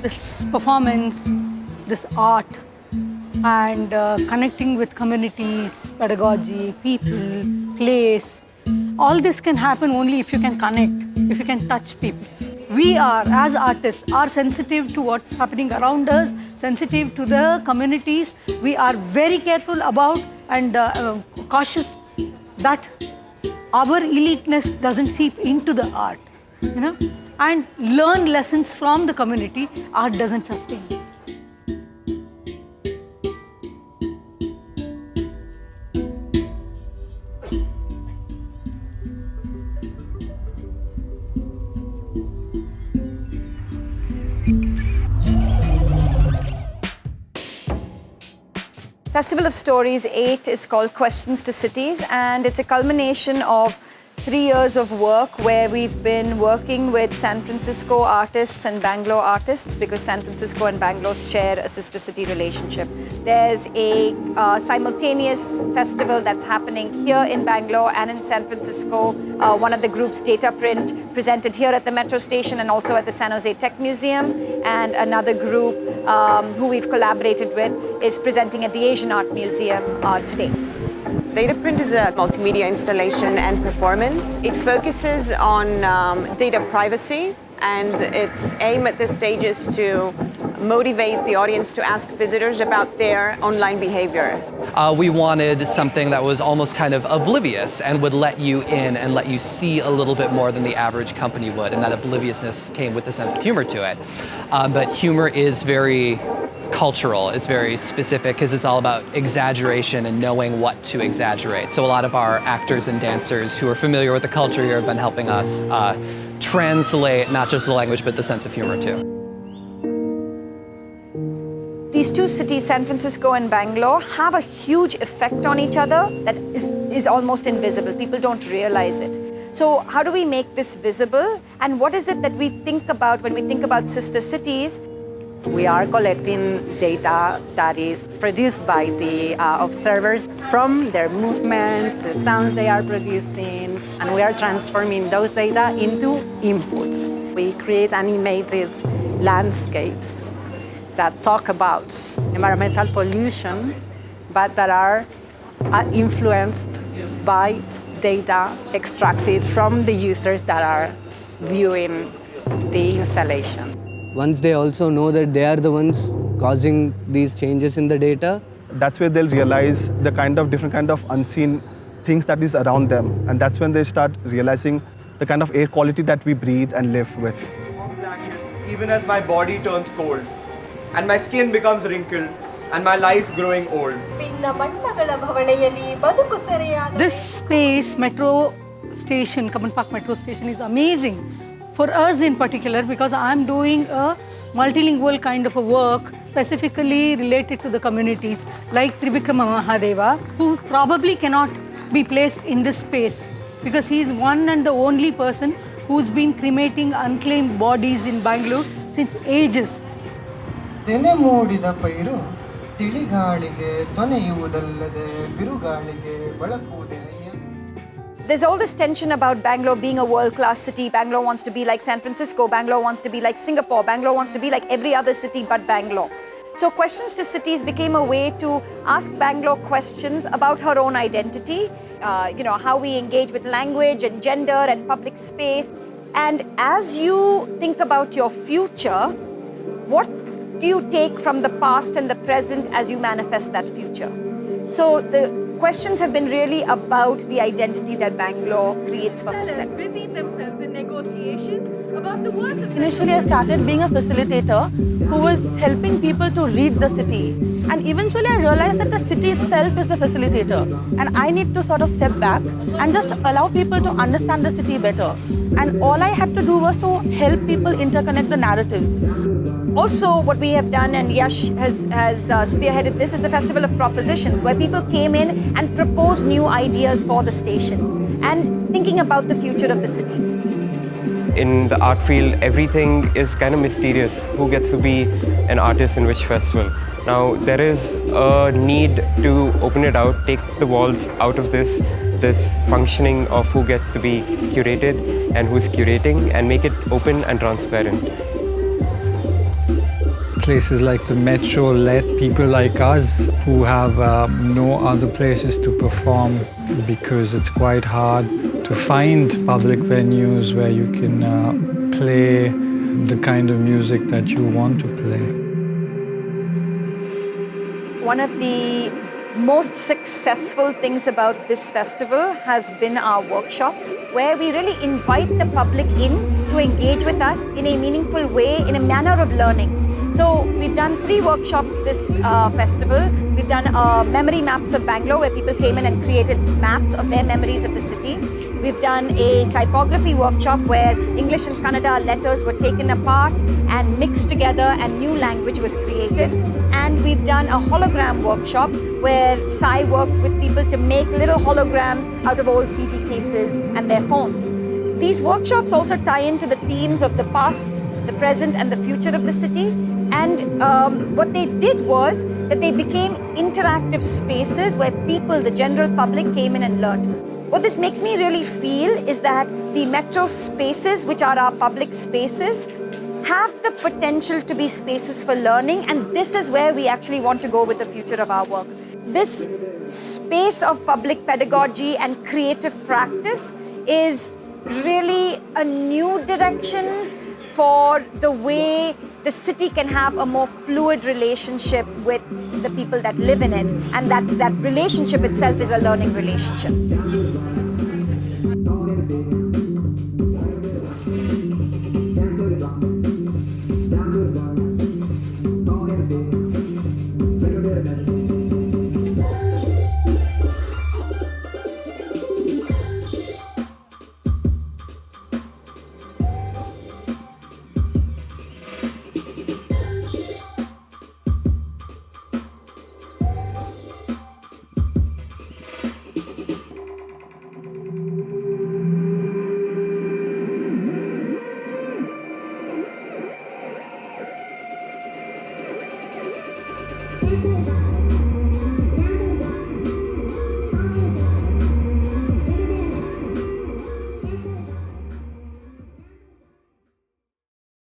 This performance, this art, and connecting with communities, pedagogy, people, place, all this can happen only if you can connect, if you can touch people. We are, as artists, are sensitive to what's happening around us, sensitive to the communities. We are very careful about and cautious that our eliteness doesn't seep into the art, and learn lessons from the community. Art doesn't sustain. Festival of Stories 8 is called Questions to Cities, and it's a culmination of 3 years of work where we've been working with San Francisco artists and Bangalore artists, because San Francisco and Bangalore share a sister city relationship. There's a simultaneous festival that's happening here in Bangalore and in San Francisco. One of the groups, Data Print, presented here at the Metro Station and also at the San Jose Tech Museum. And another group who we've collaborated with is presenting at the Asian Art Museum today. Data Print is a multimedia installation and performance. It focuses on data privacy, and its aim at this stage is to motivate the audience to ask visitors about their online behavior. We wanted something that was almost kind of oblivious and would let you in and let you see a little bit more than the average company would, and that obliviousness came with a sense of humor to it. But humor is very cultural, it's very specific because it's all about exaggeration and knowing what to exaggerate. So a lot of our actors and dancers who are familiar with the culture here have been helping us translate not just the language but the sense of humor too. These two cities, San Francisco and Bangalore, have a huge effect on each other that is almost invisible. People don't realize it. So how do we make this visible? And what is it that we think about when we think about sister cities? We are collecting data that is produced by the observers from their movements, the sounds they are producing, and we are transforming those data into inputs. We create animated landscapes that talk about environmental pollution, but that are influenced by data extracted from the users that are viewing the installation. Once they also know that they are the ones causing these changes in the data, that's where they'll realize the different kind of unseen things that is around them. And that's when they start realizing the kind of air quality that we breathe and live with. Even as my body turns cold, and my skin becomes wrinkled, and my life growing old. This space, Metro Station, Cubbon Park Metro Station, is amazing. For us in particular, because I'm doing a multilingual kind of a work specifically related to the communities like Trivikrama Mahadeva, who probably cannot be placed in this space because he's one and the only person who's been cremating unclaimed bodies in Bangalore since ages. There's all this tension about Bangalore being a world-class city. Bangalore wants to be like San Francisco. Bangalore wants to be like Singapore. Bangalore wants to be like every other city but Bangalore. So Questions to Cities became a way to ask Bangalore questions about her own identity, how we engage with language and gender and public space. And as you think about your future, what do you take from the past and the present as you manifest that future? So the questions have been really about the identity that Bangalore creates for herself. Busy themselves in negotiations about the words of Initially, I started being a facilitator who was helping people to read the city. And eventually, I realized that the city itself is the facilitator. And I need to sort of step back and just allow people to understand the city better. And all I had to do was to help people interconnect the narratives. Also, what we have done, and Yash has spearheaded this, is the Festival of Propositions, where people came in and proposed new ideas for the station and thinking about the future of the city. In the art field, everything is kind of mysterious. Who gets to be an artist in which festival? Now, there is a need to open it out, take the walls out of this, this functioning of who gets to be curated and who's curating, and make it open and transparent. Places like the Metro let people like us who have no other places to perform, because it's quite hard to find public venues where you can play the kind of music that you want to play. One of the most successful things about this festival has been our workshops, where we really invite the public in to engage with us in a meaningful way, in a manner of learning. So we've done 3 workshops this festival. We've done memory maps of Bangalore, where people came in and created maps of their memories of the city. We've done a typography workshop where English and Kannada letters were taken apart and mixed together and new language was created. And we've done a hologram workshop where Sai worked with people to make little holograms out of old CD cases and their phones. These workshops also tie into the themes of the past, the present and the future of the city. And what they did was that they became interactive spaces where people, the general public, came in and learned. What this makes me really feel is that the metro spaces, which are our public spaces, have the potential to be spaces for learning, and this is where we actually want to go with the future of our work. This space of public pedagogy and creative practice is really a new direction for the way the city can have a more fluid relationship with the people that live in it, and that relationship itself is a learning relationship.